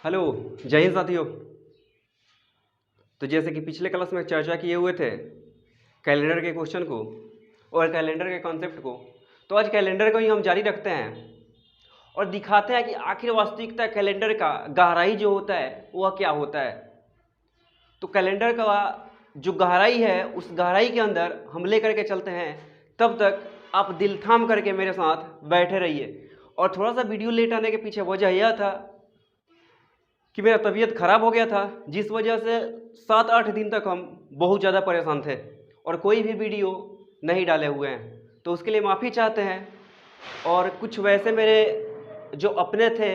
Hello. जय हिंद साथियों। तो जैसे कि पिछले क्लास में चर्चा किए हुए थे कैलेंडर के क्वेश्चन को और कैलेंडर के कॉन्सेप्ट को, तो आज कैलेंडर को ही हम जारी रखते हैं और दिखाते हैं कि आखिर वास्तविकता कैलेंडर का गहराई जो होता है वह क्या होता है। तो कैलेंडर का जो गहराई है उस गहराई के अंदर हम लेकर के चलते हैं। तब तक आप दिल थाम करके मेरे साथ बैठे रहिए। और थोड़ा सा वीडियो लेट आने के पीछे वजह यह था कि मेरा तबीयत खराब हो गया था, जिस वजह से 7-8 दिन तक हम बहुत ज़्यादा परेशान थे और कोई भी वीडियो नहीं डाले हुए हैं। तो उसके लिए माफ़ी चाहते हैं। और कुछ वैसे मेरे जो अपने थे,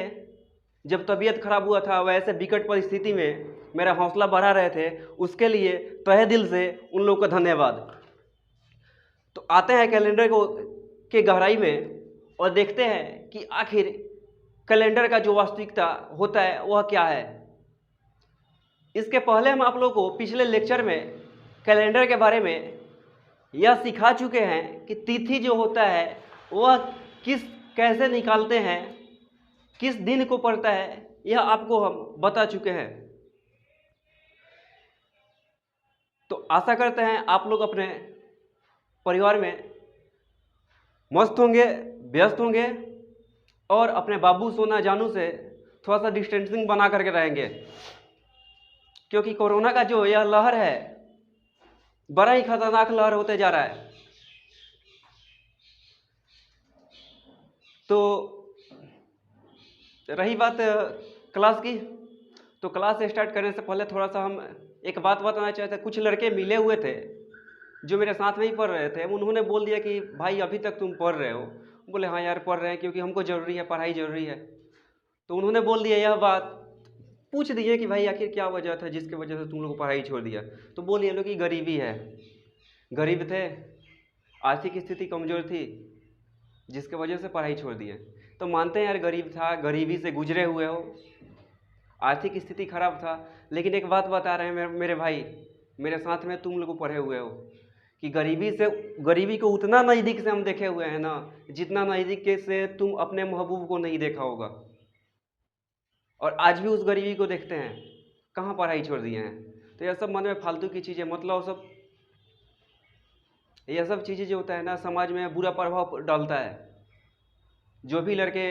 जब तबीयत खराब हुआ था वैसे विकट परिस्थिति में मेरा हौसला बढ़ा रहे थे, उसके लिए तहे दिल से उन लोगों का धन्यवाद। तो आते हैं कैलेंडर को के गहराई में और देखते हैं कि आखिर कैलेंडर का जो वास्तविकता होता है वह क्या है। इसके पहले हम आप लोगों को पिछले लेक्चर में कैलेंडर के बारे में यह सिखा चुके हैं कि तिथि जो होता है वह कैसे निकालते हैं, किस दिन को पड़ता है, यह आपको हम बता चुके हैं। तो आशा करते हैं आप लोग अपने परिवार में मस्त होंगे, व्यस्त होंगे और अपने बाबू सोना जानू से थोड़ा सा डिस्टेंसिंग बना करके रहेंगे, क्योंकि कोरोना का जो यह लहर है बड़ा ही खतरनाक लहर होते जा रहा है। तो रही बात क्लास की, तो क्लास स्टार्ट करने से पहले थोड़ा सा हम एक बात बताना चाहते हैं। कुछ लड़के मिले हुए थे जो मेरे साथ में ही पढ़ रहे थे, उन्होंने बोल दिया कि भाई अभी तक तुम पढ़ रहे हो। बोले हाँ यार पढ़ रहे हैं, क्योंकि हमको ज़रूरी है, पढ़ाई ज़रूरी है। तो उन्होंने बोल दिया यह बात, पूछ दिए कि भाई आखिर क्या वजह था जिसकी वजह से तुम लोग पढ़ाई छोड़ दिया। तो बोलिए लोग कि गरीबी है, गरीब थे, आर्थिक स्थिति कमज़ोर थी, जिसके वजह से पढ़ाई छोड़ दिए। तो मानते हैं यार गरीब था, गरीबी से गुजरे हुए हो, आर्थिक स्थिति खराब था, लेकिन एक बात बता रहे हैं मेरे भाई, मेरे साथ में तुम लोग पढ़े हुए हो कि गरीबी को उतना नज़दीक से हम देखे हुए हैं ना, जितना नज़दीक से तुम अपने महबूब को नहीं देखा होगा। और आज भी उस गरीबी को देखते हैं, कहाँ पढ़ाई छोड़ दिए हैं। तो यह सब मन में फालतू की चीज़ें, मतलब यह सब चीज़ें जो होता है ना, समाज में बुरा प्रभाव डालता है। जो भी लड़के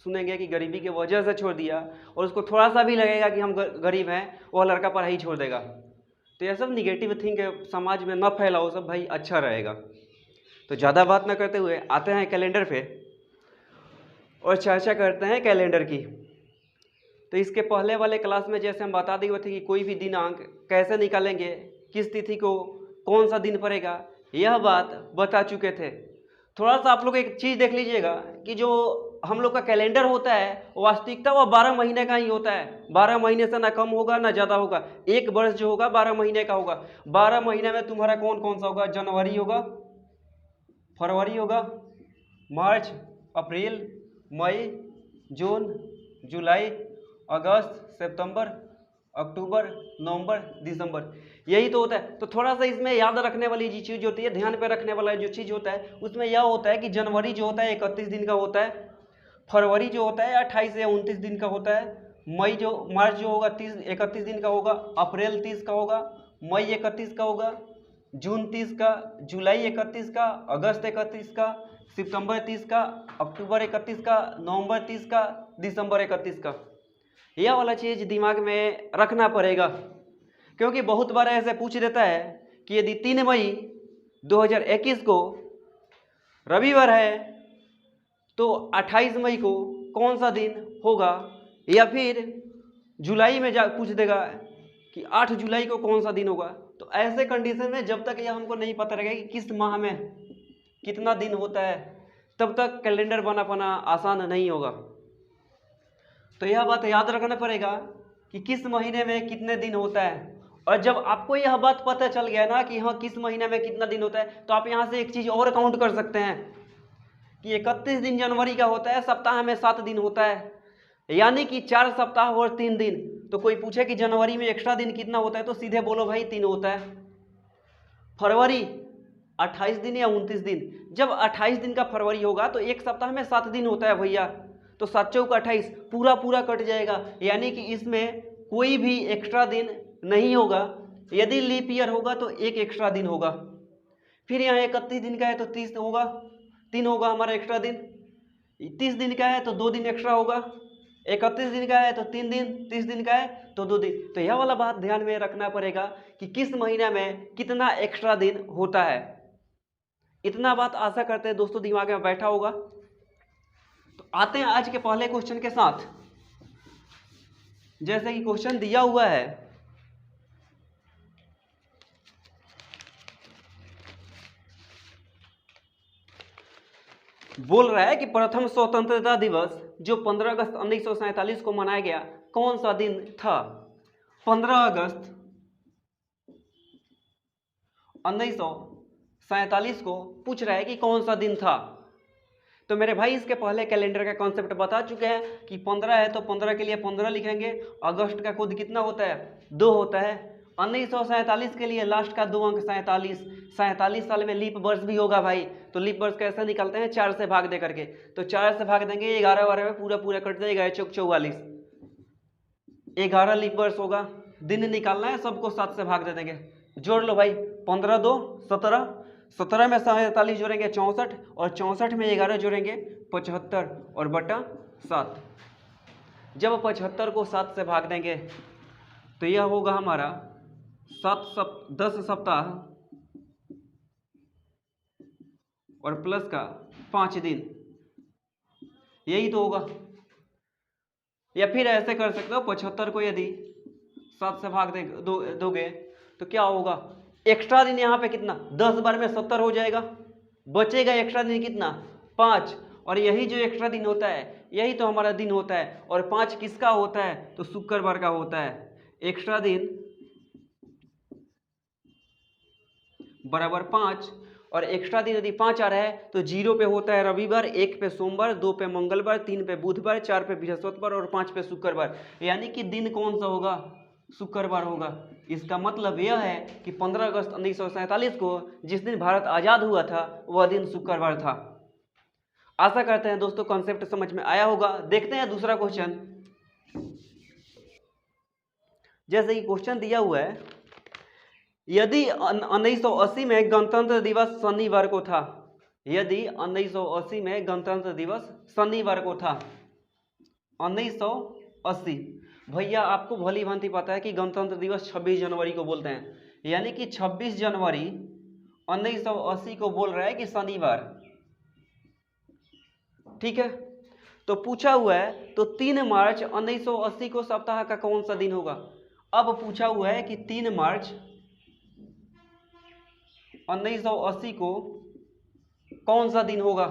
सुनेंगे कि गरीबी की वजह से छोड़ दिया और उसको थोड़ा सा भी लगेगा कि हम गरीब हैं, वह लड़का पढ़ाई छोड़ देगा। तो यह सब निगेटिव थिंक समाज में न फैलाओ, सब भाई अच्छा रहेगा। तो ज़्यादा बात न करते हुए आते हैं कैलेंडर पे और चर्चा करते हैं कैलेंडर की। तो इसके पहले वाले क्लास में जैसे हम बता दिए हुए थे कि कोई भी दिनांक कैसे निकालेंगे, किस तिथि को कौन सा दिन पड़ेगा, यह बात बता चुके थे। थोड़ा सा आप लोग एक चीज़ देख लीजिएगा कि जो हम लोग का कैलेंडर होता है वास्तविकता वह 12 महीने का ही होता है। 12 महीने से ना कम होगा ना ज़्यादा होगा। एक वर्ष जो होगा 12 महीने का होगा। 12 महीने में तुम्हारा कौन कौन सा होगा? जनवरी होगा, फरवरी होगा, मार्च, अप्रैल, मई, जून, जुलाई, अगस्त, सितंबर, अक्टूबर, नवंबर, दिसंबर, यही तो होता है। तो थोड़ा सा इसमें याद रखने वाली जो चीज़ होती है, ध्यान पे रखने वाला जो चीज़ होता है, उसमें यह होता है कि जनवरी जो होता है 31 दिन का होता है, फरवरी जो होता है 28 या 29 दिन का होता है, मार्च जो होगा 31 दिन का होगा, अप्रैल 30 का होगा, मई 31 का होगा, जून 30 का, जुलाई 31 का, अगस्त 31 का, सितंबर 30 का, अक्टूबर 31 का, नवंबर 30 का, दिसंबर 31 का। यह वाला चीज़ दिमाग में रखना पड़ेगा, क्योंकि बहुत बार ऐसे पूछ देता है कि यदि 3 मई 2021 को रविवार है तो 28 मई को कौन सा दिन होगा, या फिर जुलाई में पूछ देगा कि 8 जुलाई को कौन सा दिन होगा। तो ऐसे कंडीशन में जब तक यह हमको नहीं पता रहेगा कि किस माह में कितना दिन होता है, तब तक कैलेंडर बना पाना आसान नहीं होगा। तो यह बात याद रखना पड़ेगा कि किस महीने में कितने दिन होता है। और जब आपको यह बात पता चल गया ना कि हाँ किस महीने में कितना दिन होता है, तो आप यहाँ से एक चीज़ और काउंट कर सकते हैं कि 31 दिन जनवरी का होता है, सप्ताह में 7 दिन होता है, यानी कि 4 सप्ताह और 3 दिन। तो कोई पूछे कि जनवरी में एक्स्ट्रा दिन कितना होता है, तो सीधे बोलो भाई 3 होता है। फरवरी 28 दिन या 29 दिन, जब 28 दिन का फरवरी होगा तो एक सप्ताह में 7 दिन होता है भैया। तो 7 चौक 28 पूरा पूरा कट जाएगा, यानी कि इसमें कोई भी एक्स्ट्रा दिन नहीं होगा। यदि लीप ईयर होगा तो एक एक्स्ट्रा दिन होगा। फिर यहाँ 31 दिन का है तो 30 होगा, 3 होगा हमारा एक्स्ट्रा दिन। 30 दिन का है तो 2 दिन एक्स्ट्रा होगा। 31 दिन का है तो 3 दिन, 30 दिन का है तो 2 दिन। तो यह वाला बात ध्यान में रखना पड़ेगा कि किस महीना में कितना एक्स्ट्रा दिन होता है। इतना बात आशा करते हैं दोस्तों दिमाग में बैठा होगा। तो आते हैं आज के पहले क्वेश्चन के साथ। जैसे कि क्वेश्चन दिया हुआ है, बोल रहा है कि प्रथम स्वतंत्रता दिवस जो 15 अगस्त 1947 को मनाया गया कौन सा दिन था। 15 अगस्त 1947 को पूछ रहा है कि कौन सा दिन था। तो मेरे भाई इसके पहले कैलेंडर का कॉन्सेप्ट बता चुके हैं कि 15 है तो 15 के लिए 15 लिखेंगे। अगस्त का खुद कितना होता है, 2 होता है। 1947 के लिए लास्ट का 2 अंक 47। 47 साल में लीप वर्ष भी होगा भाई। तो लीप वर्ष कैसे निकलते हैं, 4 से भाग दे करके। तो 4 से भाग देंगे, 11 में पूरा पूरा कट जाएगा, चौक 44। 11 लीप वर्ष होगा। दिन निकालना है, सबको 7 से भाग दे देंगे। जोड़ लो भाई, 15 2 17, 17 में 47 जोड़ेंगे 64, और 64 में 11 जोड़ेंगे 75 और बटा 7। जब 75 को 7 से भाग देंगे तो यह होगा हमारा 10 सप्ताह और प्लस का 5 दिन, यही तो होगा। या फिर ऐसे कर सकते हो, 75 को यदि 7 से भाग दोगे तो क्या होगा, एक्स्ट्रा दिन यहाँ पे कितना, 10 बार में 70 हो जाएगा, बचेगा एक्स्ट्रा दिन कितना, 5। और यही जो एक्स्ट्रा दिन होता है यही तो हमारा दिन होता है। और 5 किसका होता है, तो शुक्रवार का होता है। एक्स्ट्रा दिन बराबर 5, और एक्स्ट्रा दिन यदि 5 आ रहा है तो 0 पे होता है रविवार, 1 पे सोमवार, 2 पे मंगलवार, 3 पे बुधवार, 4 पे बृहस्पतिवार और 5 पे शुक्रवार। यानी कि दिन कौन सा होगा, शुक्रवार होगा। इसका मतलब यह है कि 15 अगस्त 1947 को जिस दिन भारत आज़ाद हुआ था वह दिन शुक्रवार था। आशा करते हैं दोस्तों कॉन्सेप्ट समझ में आया होगा। देखते हैं दूसरा क्वेश्चन। जैसे कि क्वेश्चन दिया हुआ है, यदि 1980 में गणतंत्र दिवस शनिवार को था, यदि 1980 में गणतंत्र दिवस शनिवार को था, 1980, भैया आपको भली भांति पता है कि गणतंत्र दिवस 26 जनवरी को बोलते हैं, यानी कि 26 जनवरी 1980 को बोल रहा है कि शनिवार, ठीक है। तो पूछा हुआ है तो 3 मार्च 1980 को सप्ताह का कौन सा दिन होगा। अब पूछा हुआ है कि 3 मार्च 1980 को कौन सा दिन होगा।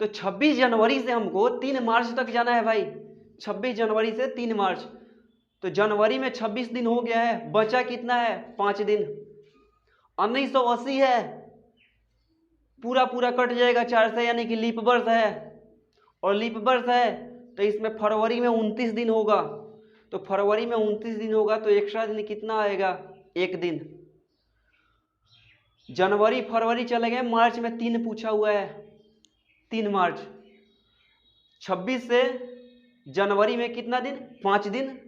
तो 26 जनवरी से हमको 3 मार्च तक जाना है भाई, 26 जनवरी से 3 मार्च। तो जनवरी में 26 दिन हो गया है, बचा कितना है, 5 दिन। 1980 है, पूरा पूरा कट जाएगा 4 से, यानी कि लीप वर्ष है। और लीप वर्ष है तो इसमें फरवरी में 29 दिन होगा। तो फरवरी में 29 दिन होगा तो एक्स्ट्रा दिन कितना आएगा, 1 दिन। जनवरी फरवरी चले गए, मार्च में 3 पूछा हुआ है, 3 मार्च। 26 से जनवरी में कितना दिन, 5 दिन।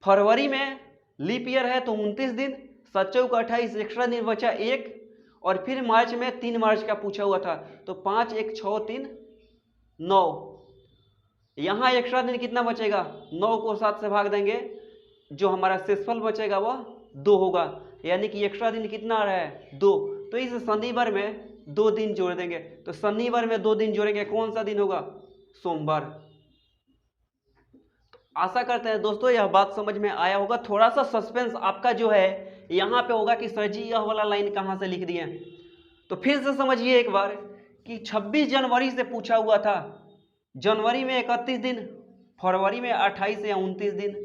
फरवरी में लीप ईयर है तो 29 दिन, 7 चौक 28, एक्स्ट्रा दिन बचा 1। और फिर मार्च में 3 मार्च का पूछा हुआ था, तो 5 1 6 3 9। यहाँ एक्स्ट्रा दिन कितना बचेगा, 9 को 7 से भाग देंगे, जो हमारा शेषफल बचेगा वह 2 होगा। यानी कि एक्स्ट्रा दिन कितना आ रहा है, 2। तो इस शनिवार में 2 दिन जोड़ देंगे। तो शनिवार में 2 दिन जोड़ेंगे, कौन सा दिन होगा, सोमवार। आशा करते हैं दोस्तों यह बात समझ में आया होगा। थोड़ा सा सस्पेंस आपका जो है यहाँ पे होगा कि सर जी यह वाला लाइन कहाँ से लिख दिए। तो फिर से समझिए एक बार कि 26 जनवरी से पूछा हुआ था, जनवरी में 31 दिन, फरवरी में 28 या 29 दिन,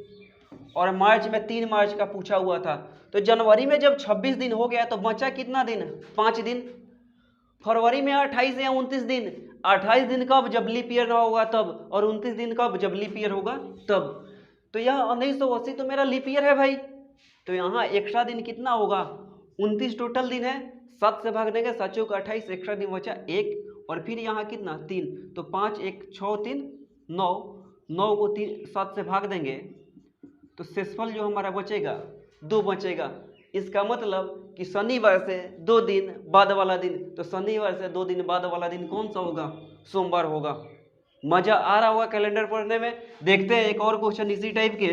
और मार्च में 3 मार्च का पूछा हुआ था। तो जनवरी में जब 26 दिन हो गया तो बचा कितना दिन, 5 दिन। फरवरी में 28 या 29 दिन, 28 दिन कब, जब लीप ईयर ना होगा तब, और 29 दिन कब, जब लीप ईयर होगा तब। तो यह 1980 तो मेरा लीप ईयर है भाई। तो यहाँ एक्स्ट्रा दिन कितना होगा, 29 टोटल दिन है, 7 से भाग देंगे, 7 चौक 28, एक्स्ट्रा दिन बचा 1, और फिर यहाँ कितना 3। तो 5 1 6 3 9, 9 को 7 से भाग देंगे तो शेषफल जो हमारा बचेगा 2 बचेगा। इसका मतलब कि शनिवार से 2 दिन बाद वाला दिन, तो शनिवार से 2 दिन बाद वाला दिन कौन सा होगा? सोमवार होगा। मजा आ रहा होगा कैलेंडर पढ़ने में। देखते हैं एक और क्वेश्चन इसी टाइप के।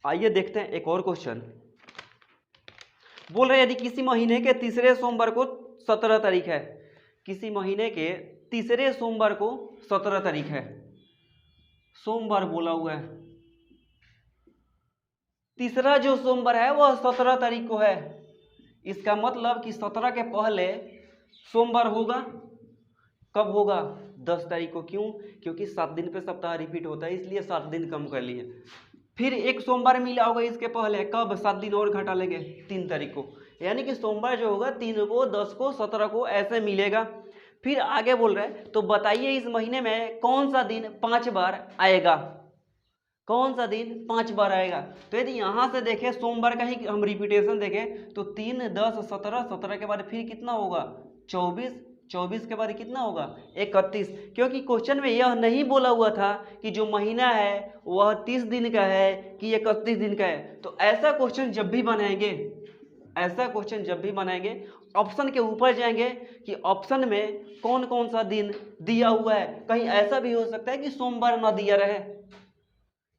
आइए देखते हैं एक और क्वेश्चन। बोल रहे यदि किसी महीने के तीसरे सोमवार को 17 तारीख है, किसी महीने के तीसरे सोमवार को 17 तारीख है, सोमवार बोला हुआ है, तीसरा जो सोमवार है वह 17 तारीख को है। इसका मतलब कि 17 के पहले सोमवार होगा। कब होगा? 10 तारीख को। क्यों? क्योंकि 7 दिन पे सप्ताह रिपीट होता है, इसलिए 7 दिन कम कर लिए। फिर एक सोमवार मिला होगा इसके पहले, कब? 7 दिन और घटा लेंगे, 3 तारीख को। यानी कि सोमवार जो होगा 3 को, 10 को, 17 को ऐसे मिलेगा। फिर आगे बोल रहे हैं तो बताइए इस महीने में कौन सा दिन 5 बार आएगा? कौन सा दिन 5 बार आएगा? तो यदि यहाँ से देखें सोमवार का ही हम रिपीटेशन देखें तो 3, 10, 17, 17 के बाद फिर कितना होगा? 24, 24 के बाद कितना होगा? 31। क्योंकि क्वेश्चन में यह नहीं बोला हुआ था कि जो महीना है वह 30 दिन का है कि 31 दिन का है। तो ऐसा क्वेश्चन जब भी बनाएंगे, ऐसा क्वेश्चन जब भी बनाएंगे, ऑप्शन के ऊपर जाएंगे कि ऑप्शन में कौन कौन सा दिन दिया हुआ है। कहीं ऐसा भी हो सकता है कि सोमवार ना दिया रहे,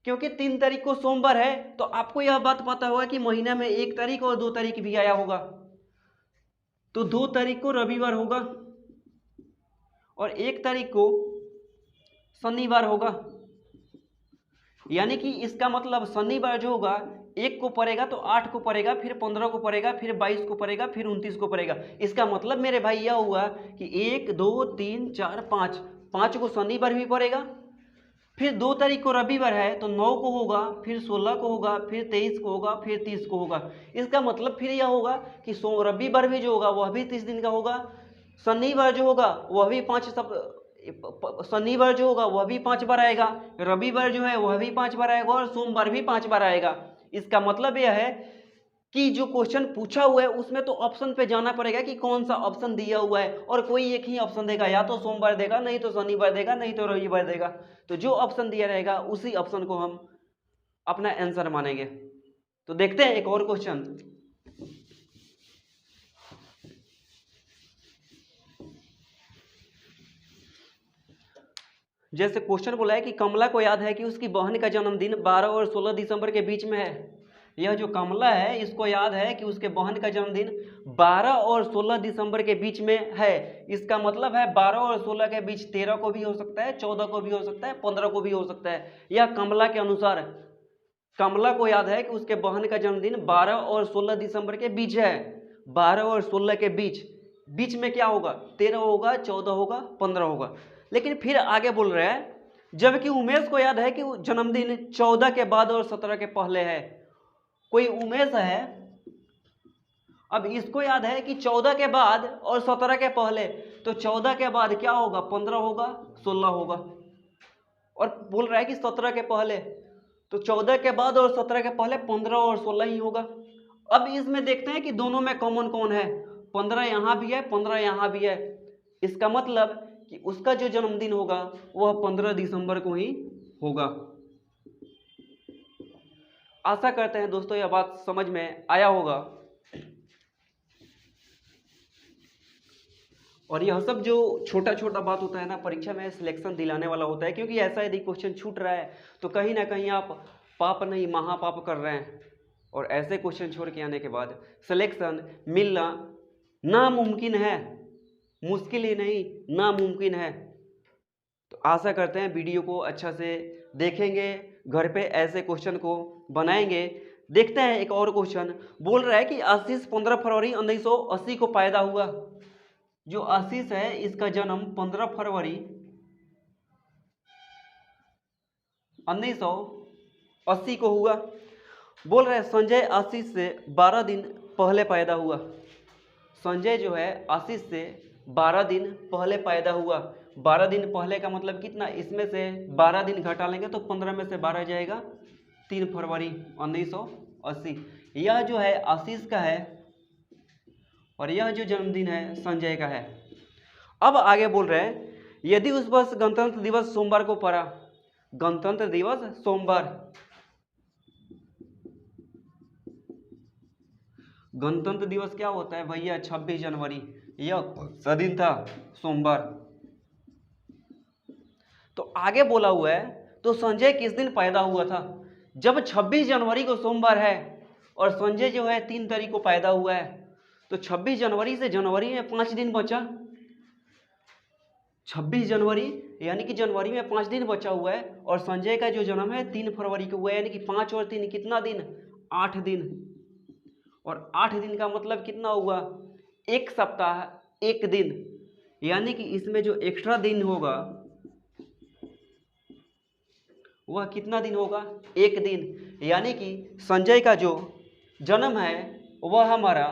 क्योंकि 3 तारीख को सोमवार है तो आपको यह बात पता होगा कि महीना में 1 तारीख और 2 तारीख भी आया होगा, तो 2 तारीख को रविवार होगा और 1 तारीख को शनिवार होगा। यानी कि इसका मतलब शनिवार जो होगा 1 को पड़ेगा तो 8 को पड़ेगा, फिर 15 को पड़ेगा, फिर 22 को पड़ेगा, फिर 29 को पड़ेगा। इसका मतलब मेरे भाई यह हुआ कि 1, 2, 3, 4, 5 को शनिवार भी पड़ेगा, फिर 2 तारीख को रविवार है तो 9 को होगा, फिर 16 को होगा, फिर 23 को होगा, फिर 30 को होगा। इसका मतलब फिर यह होगा कि रविवार भी जो होगा वह भी 30 दिन का होगा, शनिवार जो होगा वह भी शनिवार जो होगा वह भी 5 बार आएगा, रविवार जो है वह भी 5 बार आएगा और सोमवार भी 5 बार आएगा। इसका मतलब यह है कि जो क्वेश्चन पूछा हुआ है उसमें तो ऑप्शन पे जाना पड़ेगा कि कौन सा ऑप्शन दिया हुआ है, और कोई एक ही ऑप्शन देगा, या तो सोमवार देगा, नहीं तो शनिवार देगा, नहीं तो रविवार देगा। तो जो ऑप्शन दिया रहेगा उसी ऑप्शन को हम अपना आंसर मानेंगे। तो देखते हैं एक और क्वेश्चन। जैसे क्वेश्चन बोला है कि कमला को याद है कि उसकी बहन का जन्मदिन 12 और 16 दिसंबर के बीच में है। यह जो कमला है इसको याद है कि उसके बहन का जन्मदिन 12 और 16 दिसंबर के बीच में है। इसका मतलब है 12 और 16 के बीच 13 को भी हो सकता है, 14 को भी हो सकता है, 15 को भी हो सकता है। यह कमला के अनुसार, कमला को याद है कि उसके बहन का जन्मदिन 12 और 16 दिसंबर के बीच है। 12 और 16 के बीच में क्या होगा? 13 होगा, 14 होगा, 15 होगा। लेकिन फिर आगे बोल रहे हैं जबकि उमेश को याद है कि जन्मदिन 14 के बाद और 17 के पहले है। कोई उमेश है, अब इसको याद है कि 14 के बाद और 17 के पहले, तो 14 के बाद क्या होगा? 15 होगा, 16 होगा, और बोल रहा है कि 17 के पहले, तो 14 के बाद और 17 के पहले 15 और 16 ही होगा। अब इसमें देखते हैं कि दोनों में कॉमन कौन है। 15 यहाँ भी है, 15 यहाँ भी है। इसका मतलब कि उसका जो जन्मदिन होगा वह 15 दिसंबर को ही होगा। आशा करते हैं दोस्तों यह बात समझ में आया होगा। और यह सब जो छोटा छोटा बात होता है ना, परीक्षा में सिलेक्शन दिलाने वाला होता है, क्योंकि ऐसा यदि क्वेश्चन छूट रहा है तो कहीं ना कहीं आप पाप नहीं महापाप कर रहे हैं, और ऐसे क्वेश्चन छोड़ के आने के बाद सिलेक्शन मिलना नामुमकिन है, मुश्किल ही नहीं नामुमकिन है। तो आशा करते हैं वीडियो को अच्छा से देखेंगे, घर पे ऐसे क्वेश्चन को बनाएंगे। देखते हैं एक और क्वेश्चन। बोल रहा है कि आशीष 15 फरवरी 1980 को पैदा हुआ। जो आशीष है इसका जन्म 15 फरवरी 1980 को हुआ। बोल रहे हैं संजय आशीष से 12 दिन पहले पैदा हुआ। संजय जो है आशीष से 12 दिन पहले पैदा हुआ। 12 दिन पहले का मतलब कितना? इसमें से 12 दिन घटा लेंगे तो 15 में से 12 जाएगा, 3 फरवरी 1980। यह जो है आशीष का है और यह जो जन्मदिन है संजय का है। अब आगे बोल रहे हैं यदि उस वर्ष गणतंत्र दिवस सोमवार को पड़ा, गणतंत्र दिवस सोमवार, गणतंत्र दिवस क्या होता है भैया 26 जनवरी, यह सा दिन था सोमवार। तो आगे बोला हुआ है तो संजय किस दिन पैदा हुआ था। जब 26 जनवरी को सोमवार है और संजय जो है 3 तारीख को पैदा हुआ है, तो 26 जनवरी से जनवरी में 5 दिन बचा। 26 जनवरी यानी कि जनवरी में 5 दिन बचा हुआ है, और संजय का जो जन्म है 3 फरवरी को हुआ है, यानी कि 5 और 3 कितना दिन, 8 दिन। और 8 दिन का मतलब कितना हुआ, 1 सप्ताह 1 दिन, यानी कि इसमें जो एक्स्ट्रा दिन होगा वह कितना दिन होगा, 1 दिन। यानी कि संजय का जो जन्म है वह हमारा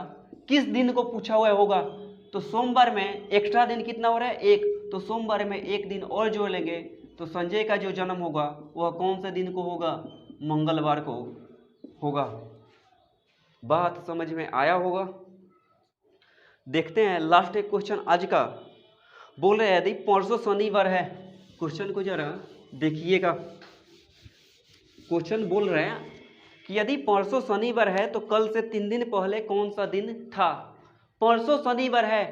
किस दिन को पूछा हुआ होगा, तो सोमवार में एक्स्ट्रा दिन कितना हो रहा है, 1, तो सोमवार में 1 दिन और जोड़ लेंगे, तो संजय का जो जन्म होगा वह कौन से दिन को होगा, मंगलवार को होगा। बात समझ में आया होगा। देखते हैं लास्ट एक क्वेश्चन आज का। बोल रहे हैं यदि परसों शनिवार है, क्वेश्चन को जरा देखिएगा। क्वेश्चन बोल रहे हैं कि यदि परसों शनिवार है तो कल से 3 दिन पहले कौन सा दिन था। परसों शनिवार है,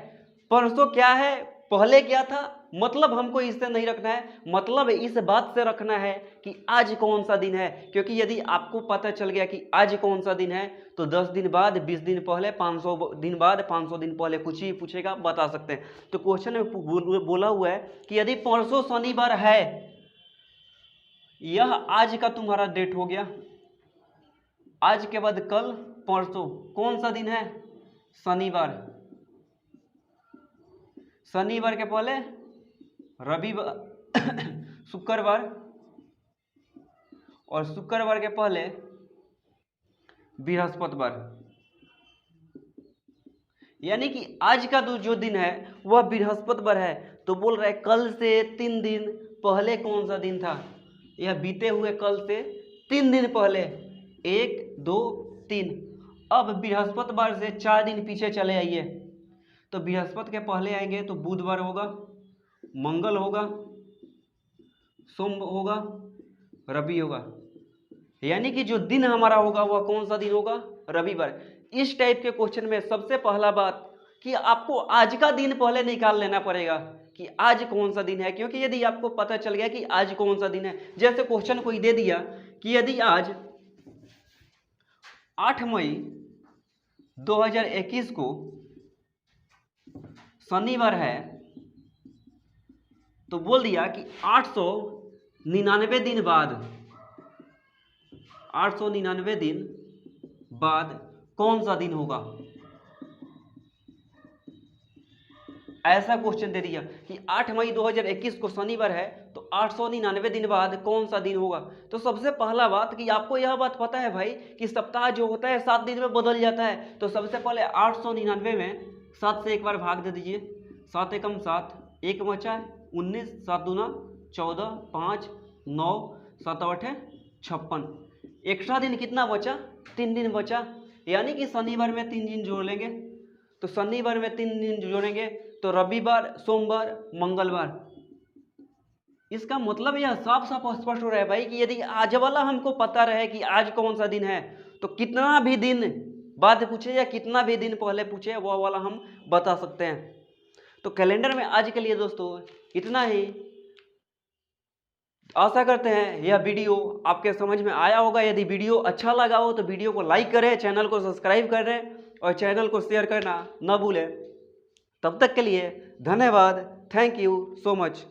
परसों क्या है, पहले क्या था, मतलब हमको इससे नहीं रखना है, मतलब इस बात से रखना है कि आज कौन सा दिन है। क्योंकि यदि आपको पता चल गया कि आज कौन सा दिन है, तो 10 दिन बाद, 20 दिन पहले, 500 दिन बाद, 500 दिन पहले कुछ ही पूछेगा, बता सकते हैं। तो क्वेश्चन में बोला हुआ है कि यदि परसों शनिवार है, यह आज का तुम्हारा डेट हो गया, आज के बाद कल, परसों, कौन सा दिन है, शनिवार। शनिवार के पहले रविवार शुक्रवार, और शुक्रवार के पहले बृहस्पतिवार। यानी कि आज का जो दिन है वह बृहस्पतिवार है। तो बोल रहा है कल से 3 दिन पहले कौन सा दिन था, यह बीते हुए कल से 3 दिन पहले, 1, 2, 3। अब बृहस्पतिवार से 4 दिन पीछे चले आइए, तो बृहस्पति के पहले आएंगे तो बुधवार होगा, मंगल होगा, सोम होगा, रवि होगा। यानी कि जो दिन हमारा होगा वह कौन सा दिन होगा, रविवार। इस टाइप के क्वेश्चन में सबसे पहला बात कि आपको आज का दिन पहले निकाल लेना पड़ेगा कि आज कौन सा दिन है। क्योंकि यदि आपको पता चल गया कि आज कौन सा दिन है, जैसे क्वेश्चन कोई दे दिया कि यदि आज 8 मई 2021 को शनिवार है, तो बोल दिया कि 899 दिन बाद, 899 दिन बाद कौन सा दिन होगा। ऐसा क्वेश्चन दे दिया कि 8 मई 2021 को शनिवार है, तो 899 दिन बाद कौन सा दिन होगा। तो सबसे पहला बात कि आपको यह बात पता है भाई कि सप्ताह जो होता है 7 दिन में बदल जाता है। तो सबसे पहले 899 में 7 से एक बार भाग दे दीजिए, 7 एकम 7, 1 बचा 19, 7 दूना 14, 5, 9, 7 8 56। एक्स्ट्रा दिन कितना बचा, 3 दिन बचा। यानी कि शनिवार में 3 दिन जोड़ लेंगे, तो शनिवार में 3 दिन जोड़ेंगे तो रविवार, सोमवार, मंगलवार। इसका मतलब यह साफ साफ स्पष्ट हो रहा है भाई कि यदि आज वाला हमको पता रहे कि आज कौन सा दिन है, तो कितना भी दिन बाद पूछे या कितना भी दिन पहले पूछे वह वाला हम बता सकते हैं। तो कैलेंडर में आज के लिए दोस्तों इतना ही। आशा करते हैं यह वीडियो आपके समझ में आया होगा। यदि वीडियो अच्छा लगा हो तो वीडियो को लाइक करें, चैनल को सब्सक्राइब करें और चैनल को शेयर करना न भूलें। तब तक के लिए धन्यवाद। Thank you so much.